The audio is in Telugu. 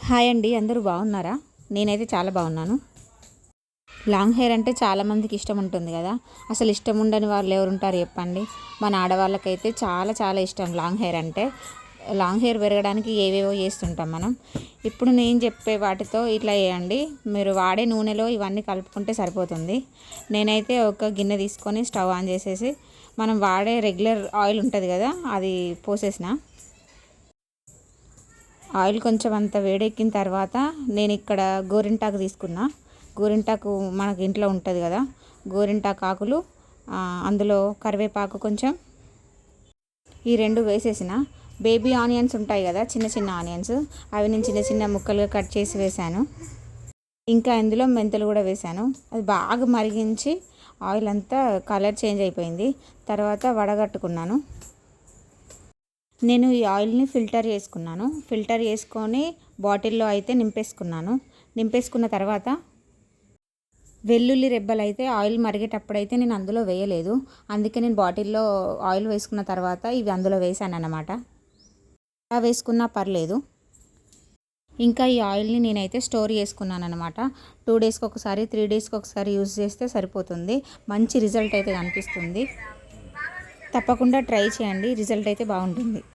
హాయ్ అండి, అందరూ బాగున్నారా? నేనైతే చాలా బాగున్నాను. లాంగ్ హెయిర్ అంటే చాలామందికి ఇష్టం ఉంటుంది కదా. అసలు ఇష్టం ఉండని వాళ్ళు ఎవరుంటారు చెప్పండి. మన ఆడవాళ్ళకైతే చాలా చాలా ఇష్టం లాంగ్ హెయిర్ అంటే. లాంగ్ హెయిర్ పెరగడానికి ఏవేవో చేస్తుంటాం మనం. ఇప్పుడు నేను చెప్పే వాటితో ఇట్లా చేయండి. మీరు వాడే నూనెలో ఇవన్నీ కలుపుకుంటే సరిపోతుంది. నేనైతే ఒక గిన్నె తీసుకొని స్టవ్ ఆన్ చేసేసి మనం వాడే రెగ్యులర్ ఆయిల్ ఉంటుంది కదా, అది పోసేసిన. ఆయిల్ కొంచెం అంత వేడెక్కిన తర్వాత నేను ఇక్కడ గోరింటాకు తీసుకున్నా. గోరింటాకు మనకి ఇంట్లో ఉంటుంది కదా, గోరింటాకు ఆకులు, అందులో కరివేపాకు కొంచెం, ఈ రెండు వేసేసిన. బేబీ ఆనియన్స్ ఉంటాయి కదా, చిన్న చిన్న ఆనియన్స్, అవి నేను చిన్న చిన్న ముక్కలుగా కట్ చేసి వేశాను. ఇంకా ఇందులో మెంతులు కూడా వేశాను. అది బాగా మరిగించి ఆయిల్ అంతా కలర్ చేంజ్ అయిపోయింది. తర్వాత వడగట్టుకున్నాను. నేను ఈ ఆయిల్ని ఫిల్టర్ చేసుకున్నాను. ఫిల్టర్ చేసుకొని బాటిల్లో అయితే నింపేసుకున్న తర్వాత వెల్లుల్లి రెబ్బలు అయితే ఆయిల్ మరిగేటప్పుడైతే నేను అందులో వేయలేదు. అందుకే నేను బాటిల్లో ఆయిల్ వేసుకున్న తర్వాత ఇవి అందులో వేసాను అన్నమాట. అలా వేసుకున్నా పర్లేదు. ఇంకా ఈ ఆయిల్ని నేనైతే స్టోర్ చేసుకున్నాను అనమాట. 2 డేస్కి ఒకసారి 3 డేస్కి ఒకసారి యూజ్ చేస్తే సరిపోతుంది. మంచి రిజల్ట్ అయితే కనిపిస్తుంది. తప్పకుండా ట్రై చేయండి, రిజల్ట్ అయితే బాగుంటుంది.